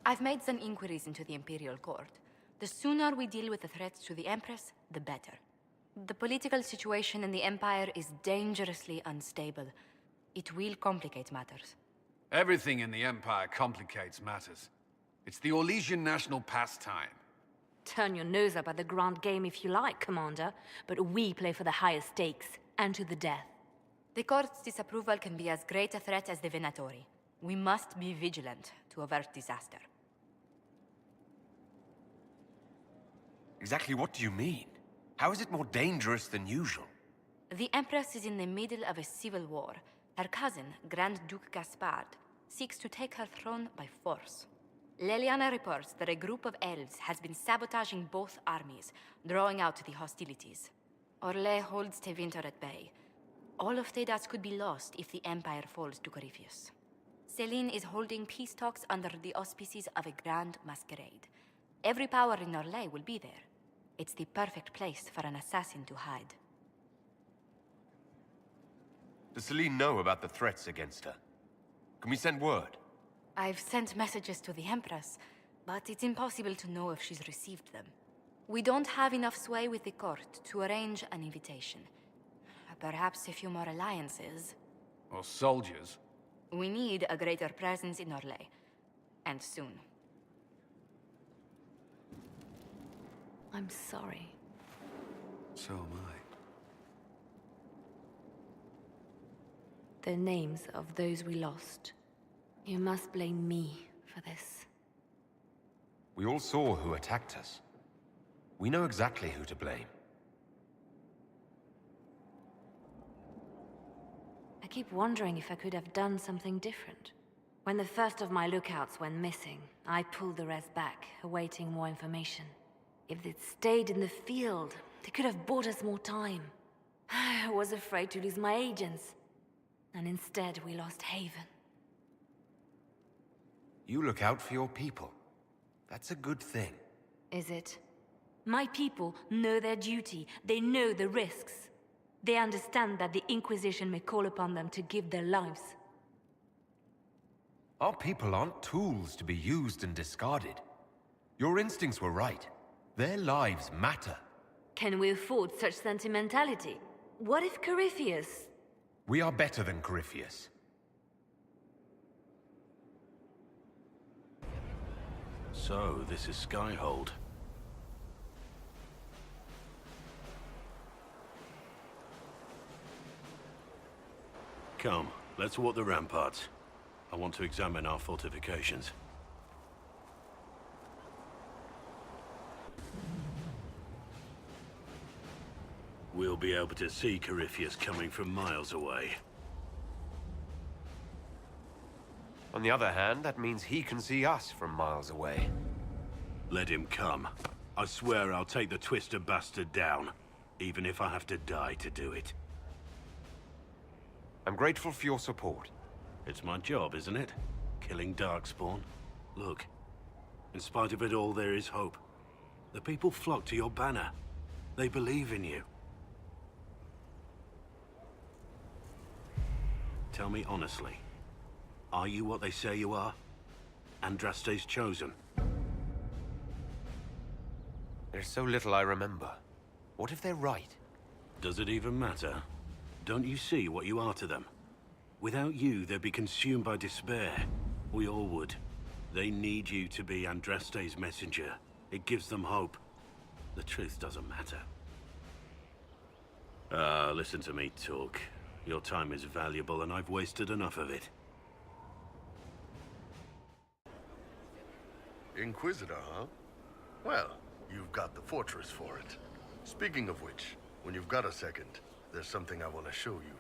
I've made some inquiries into the Imperial Court. The sooner we deal with the threats to the Empress, the better. The political situation in the Empire is dangerously unstable. It will complicate matters. Everything in the Empire complicates matters. It's the Orlesian national pastime. Turn your nose up at the grand game if you like, Commander, but we play for the highest stakes, and to the death. The Court's disapproval can be as great a threat as the Venatori. We must be vigilant to avert disaster. Exactly what do you mean? How is it more dangerous than usual? The Empress is in the middle of a civil war. Her cousin, Grand Duke Gaspard, seeks to take her throne by force. Leiliana reports that a group of elves has been sabotaging both armies, drawing out the hostilities. Orlais holds Tevinter at bay. All of Thedas could be lost if the Empire falls to Corypheus. Celine is holding peace talks under the auspices of a grand masquerade. Every power in Orlais will be there. It's the perfect place for an assassin to hide. Does Celine know about the threats against her? Can we send word? I've sent messages to the Empress, but it's impossible to know if she's received them. We don't have enough sway with the court to arrange an invitation. Perhaps a few more alliances. Or soldiers. We need a greater presence in Orlais. And soon. I'm sorry. So am I. The names of those we lost. You must blame me for this. We all saw who attacked us. We know exactly who to blame. I keep wondering if I could have done something different. When the first of my lookouts went missing, I pulled the rest back, awaiting more information. If they'd stayed in the field, they could have bought us more time. I was afraid to lose my agents. And instead, we lost Haven. You look out for your people. That's a good thing. Is it? My people know their duty. They know the risks. They understand that the Inquisition may call upon them to give their lives. Our people aren't tools to be used and discarded. Your instincts were right. Their lives matter. Can we afford such sentimentality? What if Corypheus... We are better than Corypheus. So, this is Skyhold. Come, let's walk the ramparts. I want to examine our fortifications. We'll be able to see Corypheus coming from miles away. On the other hand, that means he can see us from miles away. Let him come. I swear I'll take the Twister bastard down, even if I have to die to do it. I'm grateful for your support. It's my job, isn't it? Killing Darkspawn. Look, in spite of it all, there is hope. The people flock to your banner. They believe in you. Tell me honestly, are you what they say you are? Andraste's chosen? There's so little I remember. What if they're right? Does it even matter? Don't you see what you are to them? Without you, they'd be consumed by despair. We all would. They need you to be Andraste's messenger. It gives them hope. The truth doesn't matter. Listen to me talk. Your time is valuable, and I've wasted enough of it. Inquisitor, huh? Well, you've got the fortress for it. Speaking of which, when you've got a second, there's something I want to show you.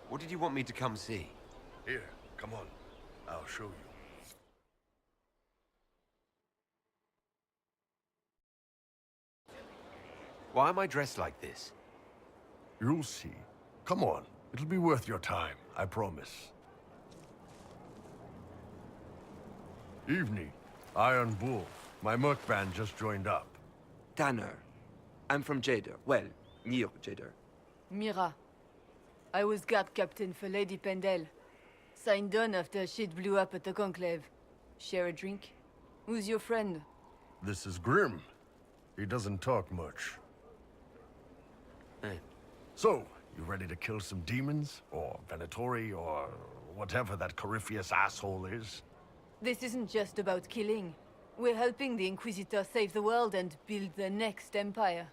What did you want me to come see? Here, come on. I'll show you. Why am I dressed like this? You'll see. Come on. It'll be worth your time, I promise. Evening. Iron Bull. My merc band just joined up. Tanner. I'm from Jader. Well, near Jader. Mira. I was guard captain for Lady Pendel. Signed on after shit blew up at the Conclave. Share a drink? Who's your friend? This is Grim. He doesn't talk much. Hey. So, you ready to kill some demons? Or Venatori, or whatever that Corypheus asshole is? This isn't just about killing. We're helping the Inquisitor save the world and build the next empire.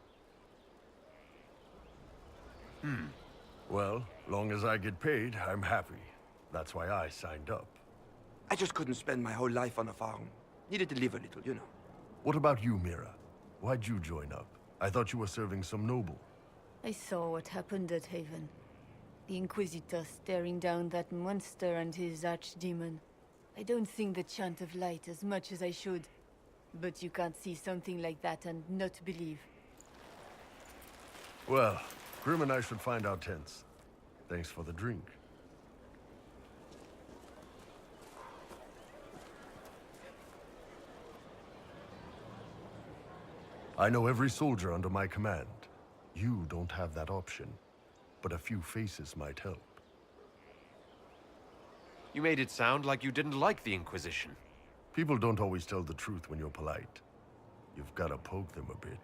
Well, long as I get paid, I'm happy. That's why I signed up. I just couldn't spend my whole life on a farm. Needed to live a little, you know. What about you, Mira? Why'd you join up? I thought you were serving some noble. I saw what happened at Haven. The Inquisitor staring down that monster and his archdemon. I don't think the Chant of Light as much as I should. But you can't see something like that and not believe. Well, Grim and I should find our tents. Thanks for the drink. I know every soldier under my command. You don't have that option, but a few faces might help. You made it sound like you didn't like the Inquisition. People don't always tell the truth when you're polite. You've got to poke them a bit.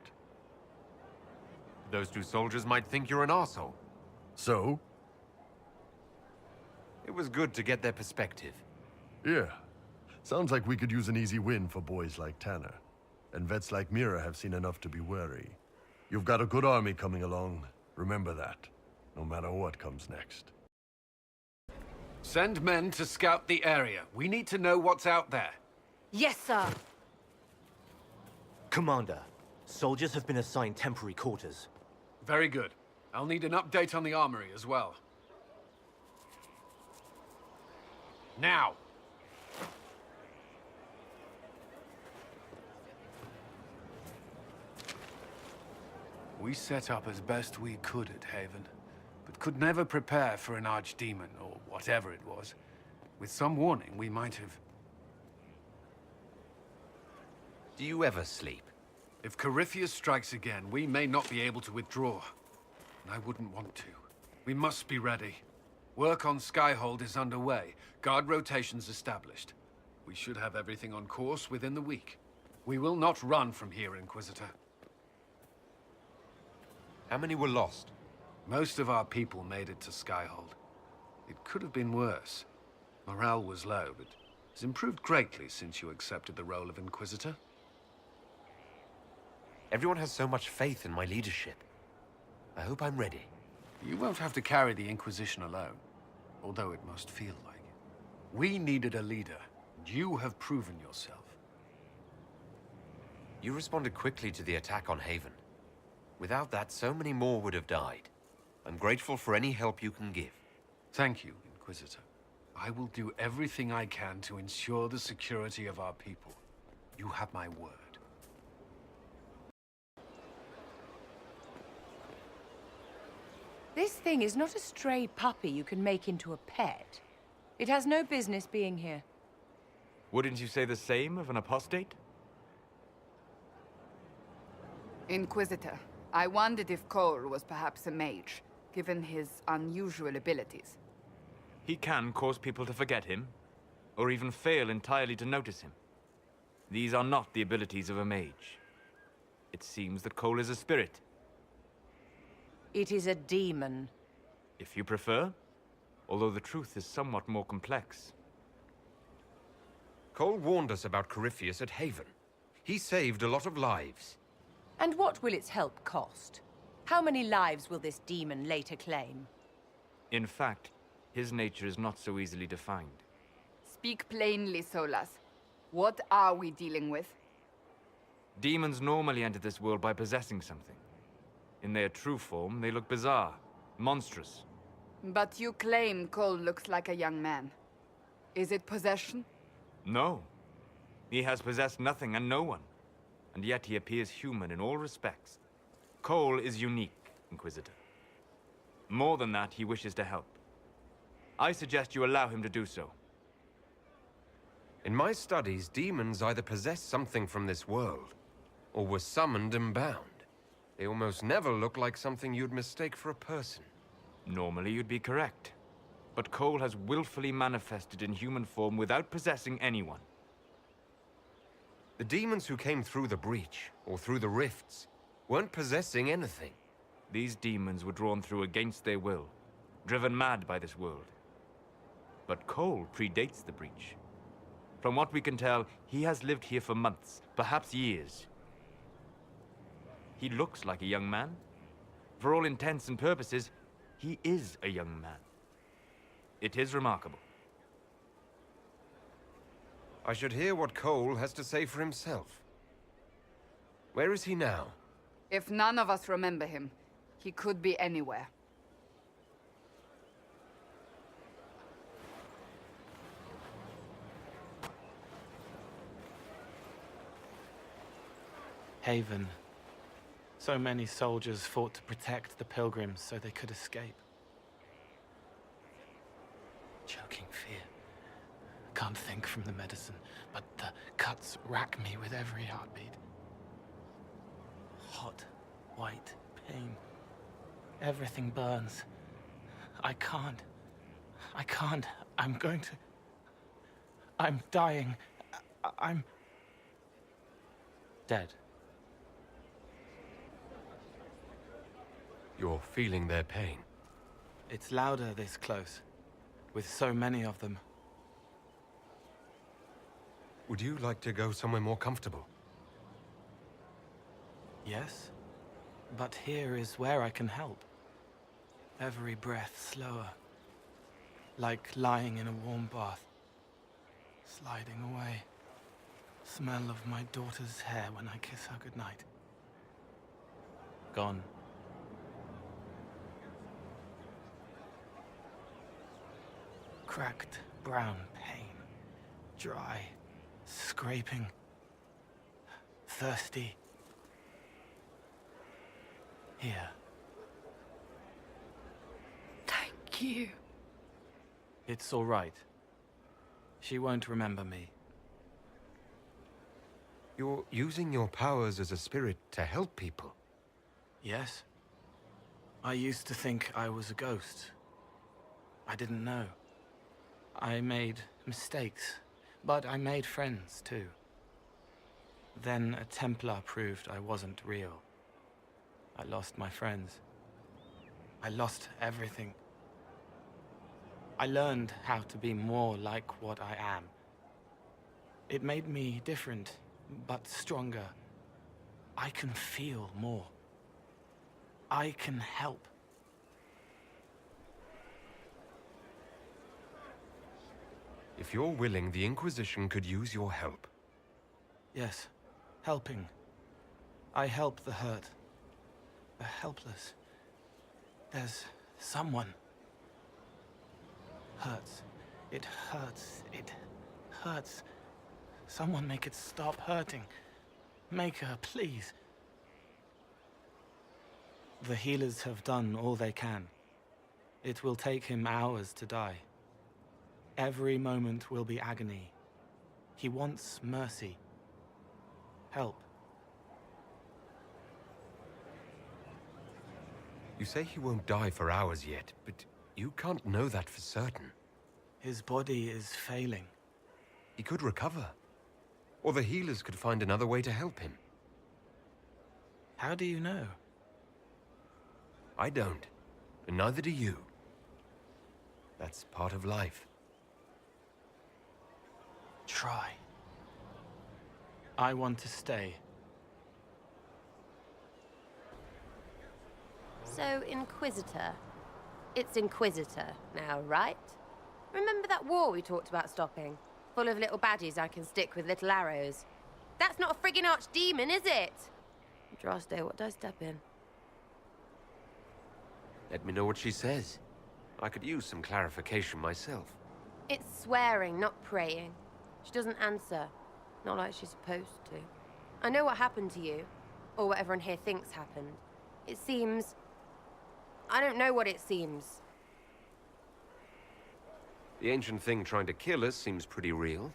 Those two soldiers might think you're an arsehole. So? It was good to get their perspective. Yeah. Sounds like we could use an easy win for boys like Tanner. And vets like Mira have seen enough to be wary. You've got a good army coming along. Remember that, no matter what comes next. Send men to scout the area. We need to know what's out there. Yes, sir! Commander, soldiers have been assigned temporary quarters. Very good. I'll need an update on the armory as well. Now! We set up as best we could at Haven, but could never prepare for an archdemon, or whatever it was. With some warning, we might have... Do you ever sleep? If Corypheus strikes again, we may not be able to withdraw. And I wouldn't want to. We must be ready. Work on Skyhold is underway. Guard rotations established. We should have everything on course within the week. We will not run from here, Inquisitor. How many were lost? Most of our people made it to Skyhold. It could have been worse. Morale was low, but it's improved greatly since you accepted the role of Inquisitor. Everyone has so much faith in my leadership. I hope I'm ready. You won't have to carry the Inquisition alone, although it must feel like it. We needed a leader, and you have proven yourself. You responded quickly to the attack on Haven. Without that, so many more would have died. I'm grateful for any help you can give. Thank you, Inquisitor. I will do everything I can to ensure the security of our people. You have my word. This thing is not a stray puppy you can make into a pet. It has no business being here. Wouldn't you say the same of an apostate? Inquisitor, I wondered if Cole was perhaps a mage, given his unusual abilities. He can cause people to forget him, or even fail entirely to notice him. These are not the abilities of a mage. It seems that Cole is a spirit. It is a demon. If you prefer, although the truth is somewhat more complex. Cole warned us about Corypheus at Haven. He saved a lot of lives. And what will its help cost? How many lives will this demon later claim? In fact, his nature is not so easily defined. Speak plainly, Solas. What are we dealing with? Demons normally enter this world by possessing something. In their true form, they look bizarre, monstrous. But you claim Cole looks like a young man. Is it possession? No. He has possessed nothing and no one. And yet he appears human in all respects. Cole is unique, Inquisitor. More than that, he wishes to help. I suggest you allow him to do so. In my studies, demons either possess something from this world, or were summoned and bound. They almost never look like something you'd mistake for a person. Normally you'd be correct. But Cole has willfully manifested in human form without possessing anyone. The demons who came through the breach, or through the rifts, weren't possessing anything. These demons were drawn through against their will, driven mad by this world. But Cole predates the breach. From what we can tell, he has lived here for months, perhaps years. He looks like a young man. For all intents and purposes, he is a young man. It is remarkable. I should hear what Cole has to say for himself. Where is he now? If none of us remember him, he could be anywhere. Haven. So many soldiers fought to protect the pilgrims so they could escape. Choking fear. Can't think from the medicine, but the cuts rack me with every heartbeat. Hot, white pain. Everything burns. I can't. I'm going to... I'm dying. I'm... dead. You're feeling their pain. It's louder this close, with so many of them. Would you like to go somewhere more comfortable? Yes, but here is where I can help. Every breath slower, like lying in a warm bath, sliding away. Smell of my daughter's hair when I kiss her goodnight. Gone. Cracked brown pain, dry, scraping, thirsty. Here. Thank you. It's all right. She won't remember me. You're using your powers as a spirit to help people. Yes? I used to think I was a ghost. I didn't know. I made mistakes, but I made friends too. Then a Templar proved I wasn't real. I lost my friends. I lost everything. I learned how to be more like what I am. It made me different, but stronger. I can feel more. I can help. If you're willing, the Inquisition could use your help. Yes, helping. I help the hurt. The helpless. There's someone. Hurts. It hurts. It hurts. Someone make it stop hurting. Make her, please. The healers have done all they can. It will take him hours to die. Every moment will be agony. He wants mercy. Help. You say he won't die for hours yet, but you can't know that for certain. His body is failing. He could recover. Or the healers could find another way to help him. How do you know? I don't. And neither do you. That's part of life. Try. I want to stay. So, Inquisitor. It's Inquisitor now, right? Remember that war we talked about stopping? Full of little baddies I can stick with little arrows. That's not a friggin' archdemon, is it? Droste, what did I step in? Let me know what she says. I could use some clarification myself. It's swearing, not praying. She doesn't answer. Not like she's supposed to. I know what happened to you. Or what everyone here thinks happened. It seems... I don't know what it seems. The ancient thing trying to kill us seems pretty real.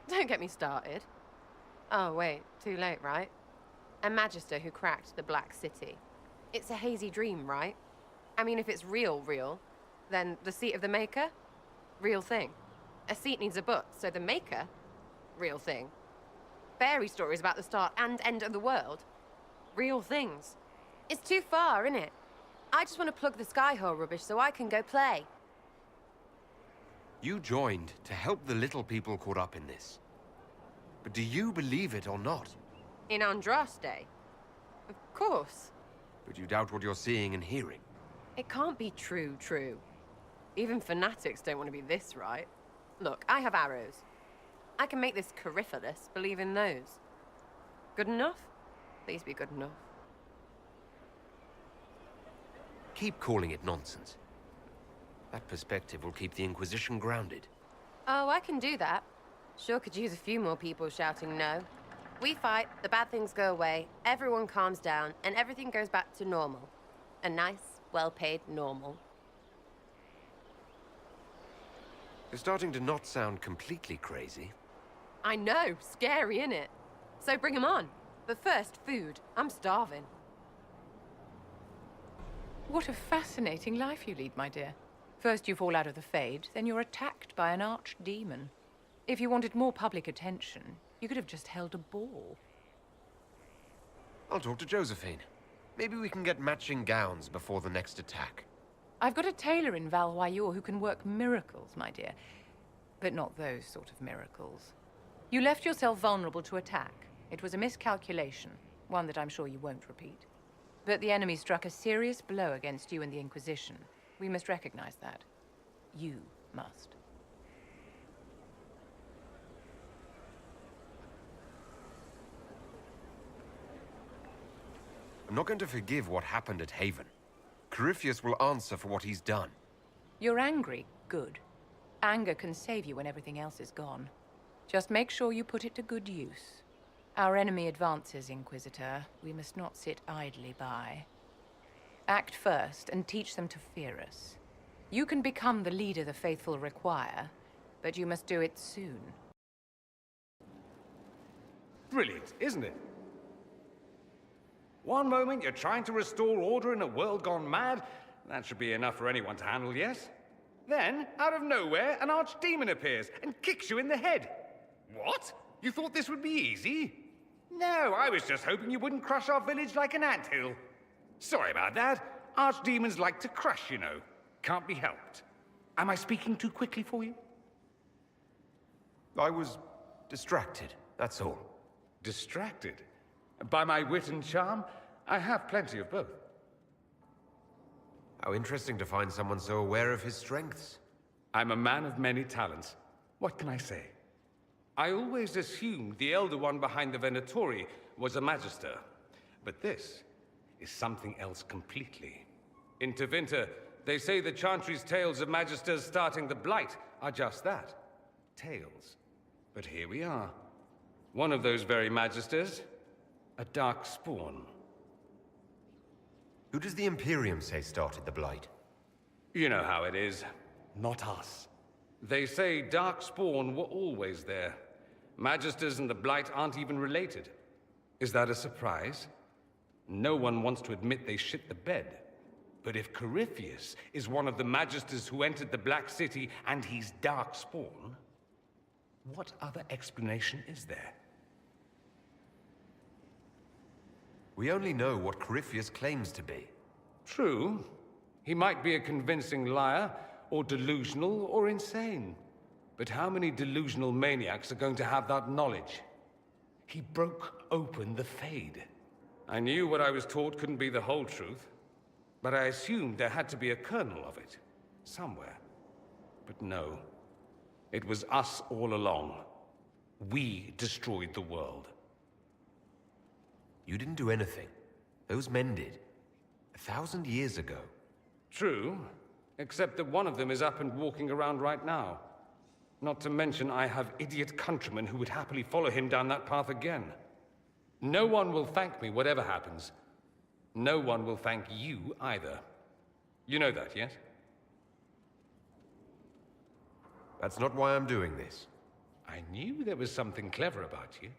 Don't get me started. Oh, wait. Too late, right? A Magister who cracked the Black City. It's a hazy dream, right? I mean, if it's real, then the seat of the Maker? Real thing. A seat needs a butt, so the Maker? Real thing. Fairy stories about the start and end of the world? Real things. It's too far, innit? I just want to plug the Skyhold rubbish so I can go play. You joined to help the little people caught up in this. But do you believe it or not? In Andraste? Of course. But you doubt what you're seeing and hearing. It can't be true. Even fanatics don't want to be this right. Look, I have arrows. I can make this Coryphalis believe in those. Good enough? Please be good enough. Keep calling it nonsense. That perspective will keep the Inquisition grounded. Oh, I can do that. Sure could use a few more people shouting no. We fight, the bad things go away, everyone calms down, and everything goes back to normal. A nice, well-paid normal. You're starting to not sound completely crazy. I know, scary, innit? So bring 'em on. But first, food. I'm starving. What a fascinating life you lead, my dear. First you fall out of the Fade, then you're attacked by an archdemon. If you wanted more public attention, you could have just held a ball. I'll talk to Josephine. Maybe we can get matching gowns before the next attack. I've got a tailor in Valroyur who can work miracles, my dear. But not those sort of miracles. You left yourself vulnerable to attack. It was a miscalculation, one that I'm sure you won't repeat. But the enemy struck a serious blow against you and the Inquisition. We must recognize that. You must. I'm not going to forgive what happened at Haven. Corypheus will answer for what he's done. You're angry. Good. Anger can save you when everything else is gone. Just make sure you put it to good use. Our enemy advances, Inquisitor. We must not sit idly by. Act first and teach them to fear us. You can become the leader the faithful require, but you must do it soon. Brilliant, isn't it? One moment you're trying to restore order in a world gone mad. That should be enough for anyone to handle, yes? Then, out of nowhere, an archdemon appears and kicks you in the head. What? You thought this would be easy? No, I was just hoping you wouldn't crush our village like an anthill. Sorry about that. Archdemons like to crush, you know. Can't be helped. Am I speaking too quickly for you? I was distracted, that's all. Distracted? By my wit and charm? I have plenty of both. How interesting to find someone so aware of his strengths. I'm a man of many talents. What can I say? I always assumed the Elder One behind the Venatori was a Magister. But this is something else completely. In Tevinter, they say the Chantry's tales of Magisters starting the Blight are just that. Tales. But here we are. One of those very Magisters, a dark spawn. Who does the Imperium say started the Blight? You know how it is. Not us. They say Darkspawn were always there. Magisters and the Blight aren't even related. Is that a surprise? No one wants to admit they shit the bed. But if Corypheus is one of the Magisters who entered the Black City and he's Darkspawn, what other explanation is there? We only know what Corypheus claims to be. True. He might be a convincing liar, or delusional, or insane. But how many delusional maniacs are going to have that knowledge? He broke open the Fade. I knew what I was taught couldn't be the whole truth, but I assumed there had to be a kernel of it, somewhere. But no. It was us all along. We destroyed the world. You didn't do anything. Those men did. 1,000 years ago. True, except that one of them is up and walking around right now. Not to mention I have idiot countrymen who would happily follow him down that path again. No one will thank me, whatever happens. No one will thank you either. You know that, yes? That's not why I'm doing this. I knew there was something clever about you.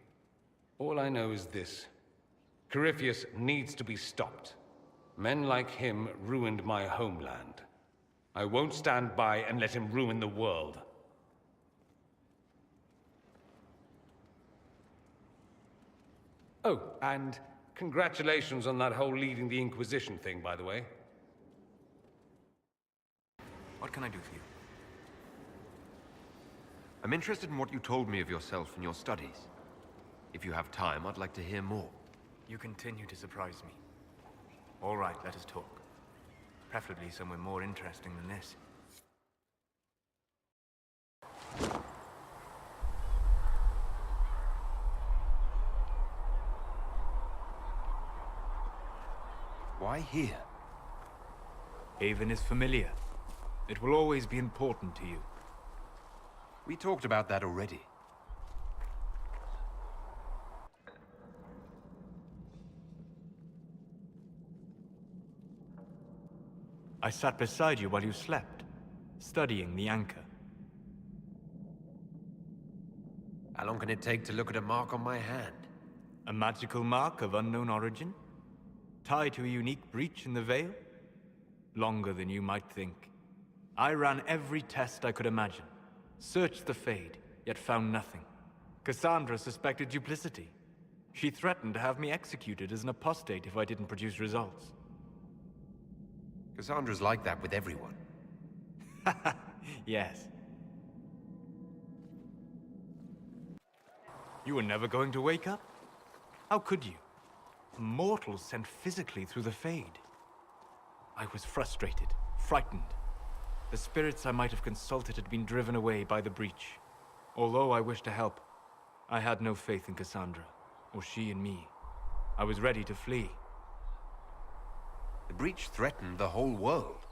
All I know is this. Corypheus needs to be stopped. Men like him ruined my homeland. I won't stand by and let him ruin the world. Oh, and congratulations on that whole leading the Inquisition thing, by the way. What can I do for you? I'm interested in what you told me of yourself and your studies. If you have time, I'd like to hear more. You continue to surprise me. All right, let us talk. Preferably somewhere more interesting than this. Why here? Haven is familiar. It will always be important to you. We talked about that already. I sat beside you while you slept, studying the anchor. How long can it take to look at a mark on my hand? A magical mark of unknown origin? Tied to a unique breach in the veil? Longer than you might think. I ran every test I could imagine. Searched the Fade, yet found nothing. Cassandra suspected duplicity. She threatened to have me executed as an apostate if I didn't produce results. Cassandra's like that with everyone. Yes. You were never going to wake up? How could you? A mortal sent physically through the Fade. I was frustrated, frightened. The spirits I might have consulted had been driven away by the breach. Although I wished to help, I had no faith in Cassandra, or she in me. I was ready to flee. The breach threatened the whole world.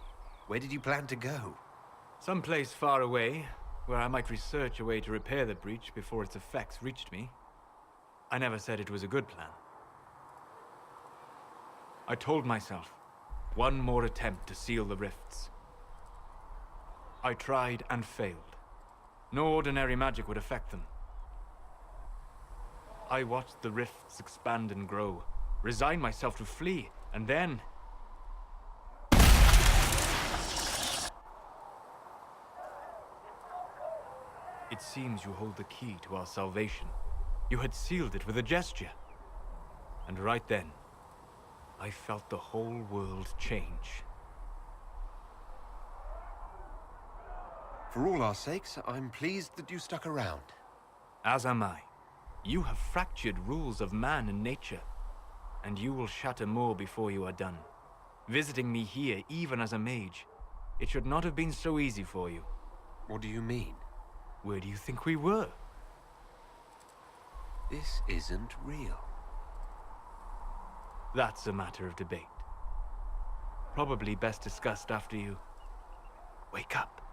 Where did you plan to go? Someplace far away, where I might research a way to repair the breach before its effects reached me. I never said it was a good plan. I told myself, one more attempt to seal the rifts. I tried and failed. No ordinary magic would affect them. I watched the rifts expand and grow, resigned myself to flee, and then... It seems you hold the key to our salvation. You had sealed it with a gesture. And right then, I felt the whole world change. For all our sakes, I'm pleased that you stuck around. As am I. You have fractured rules of man and nature, and you will shatter more before you are done. Visiting me here, even as a mage, it should not have been so easy for you. What do you mean? Where do you think we were? This isn't real. That's a matter of debate. Probably best discussed after you wake up.